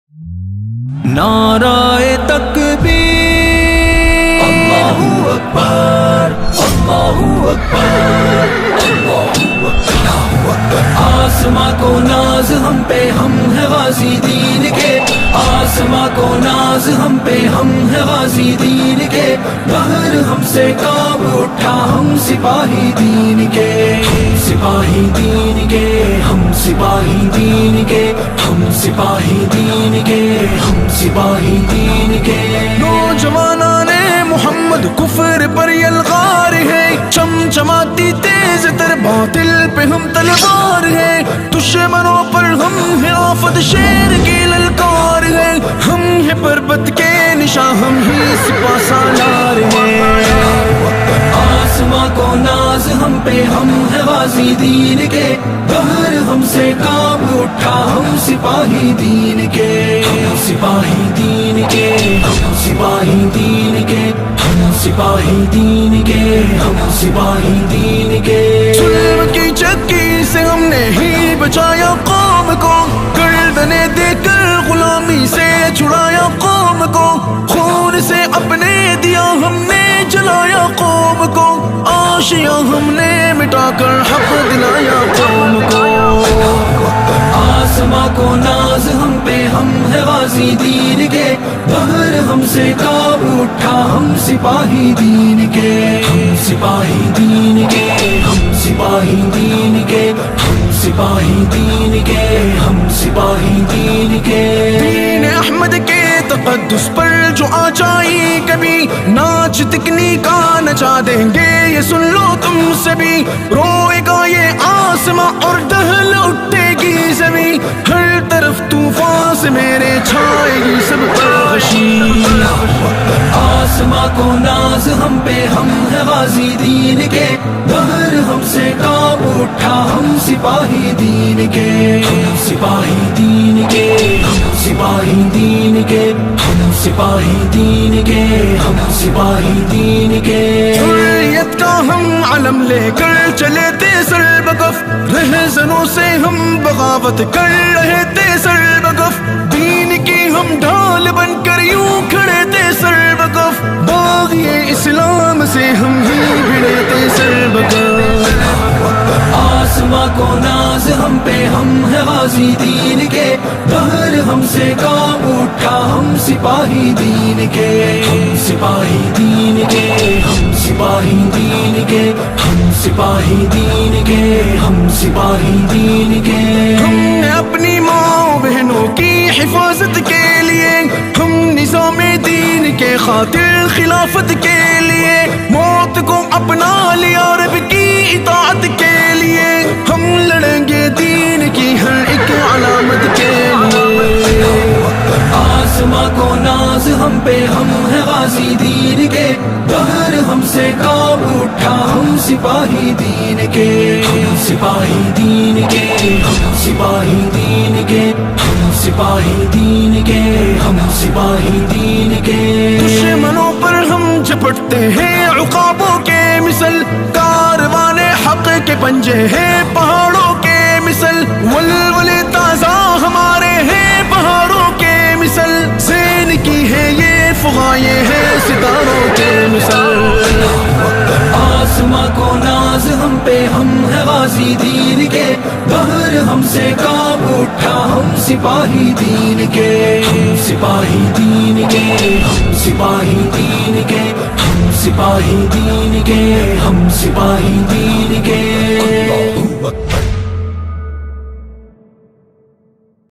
نعرہ تکبیر اللہ اکبر اللہ اکبر اللہ اکبر۔ آسماں کو ناز ہم پہ، ہم ہے غازی دین کے، آسماں کو ناز ہم پہ، ہم ہے غازی دین کے، بہر ہم سے کانپ اٹھا ہم سپاہی دین کے، سپاہی دین کے، ہم سپاہی دین کے، ہم سپاہی دین کے، ہم سپاہی دین کے۔ نوجوانان محمد کفر پر یلغار ہے، چمچماتی تیز تر باطل پہ ہم تلوار ہے، دشمنوں پر ہم ہے آفت شیر کی للکار ہے، ہم ہے پربت کے نشاں، ہم ہی سپاہ سالار ہیں۔ آسماں کو ناز ہم پہ، ہم ہے غازی دین کے، بہر ہم سے کانپ اٹھا ہم سپاہی دین کے، ہم سپاہی دین کے، ہم سپاہی دین کے، ہم سپاہی دین کے، ہم سپاہی دین کے۔ ظلم کی چکی سے ہم نے ہی بچایا قوم کو، گردنیں دے کر غلامی سے چھڑایا قوم کو، خون سے اپنے دیا ہم نے جلایا قوم کو، آشیاں ہم نے مٹا کر حق دلایا قوم کو۔ آسماں کو ناز ہم پہ، ہم ہے غازی دین کے، بہر ہم سے کانپ اٹھا ہم سپاہی دین کے، ہم سپاہی دین کے، ہم سپاہی دین کے، ہم سپاہی دین کے، ہم سپاہی دین کے۔ دین احمد کے تقدس پر جو آ جائی کبھی، ناچ تکنی کا نچا دیں گے یہ سن لو تم سے بھی، روئے گا یہ آسماں اور دہل اٹھے گی زمین، ہر طرف طوفان سے میرے چھائے گی سب پر غشی۔ آسماں کو ناز ہم پہ، ہم ہے غازی دین کے، بہر ہم سے کانپ اٹھا ہم سپاہی دین کے، ہم سپاہی دین کے، ہم سپاہی دین کے، ہم سپاہی دین کے، ہم سپاہی دین کے۔ حریت کا ہم علم لے کر چلے تھے سر بکف، رہزنوں سے ہم بغاوت کر رہے تھے سر بکف، دین کی ہم ڈھال بن کر یوں کھڑے تھے سر بکف، باغی اسلام سے ہم ہی بھڑے تھے سر بکف۔ آسماں کو ناز ہم پہ، ہم ہے غازی دین کے، بہر ہم سے کانپ اٹھا ہم سپاہی دین کے، ہم سپاہی دین کے، ہم سپاہی دین کے، ہم سپاہی دین کے، ہم سپاہی دین کے۔ ہم نے اپنی ماں بہنوں کی حفاظت کے لیے، ہم نظام دین کے خاطر خلافت کے لیے، موت کو اپنا لیا رب کی اطاعت کے لیے، ہم لڑیں گے دین کی ہر ایک علامت کے لیے۔ آسماں کو ناز ہم پہ، ہم ہے غازی دین کے، بہر ہم سے کانپ اٹھا ہم سپاہی دین کے، ہم سپاہی دین کے، ہم سپاہی دین کے، ہم سپاہی دین کے، ہم سپاہی دین کے۔ دشمنوں پر ہم جھپٹتے ہیں عقابوں کے مثل، کاروان حق کے پنجے ہیں پہاڑوں کے مثل، ولولے تازہ ہمارے ہیں پہاڑوں کے مثل، زین کی ہے یہ فغائے ہیں ستاروں کے مثل۔ آسماں کو ناز ہم پہ، ہم ہے غازی دین کے، بہر ہم سے کانپ اٹھا ہم سپاہی دین کے، ہم سپاہی دین کے، ہم سپاہی دین کے، ہم سپاہی دین کے، ہم سپاہی دین کے۔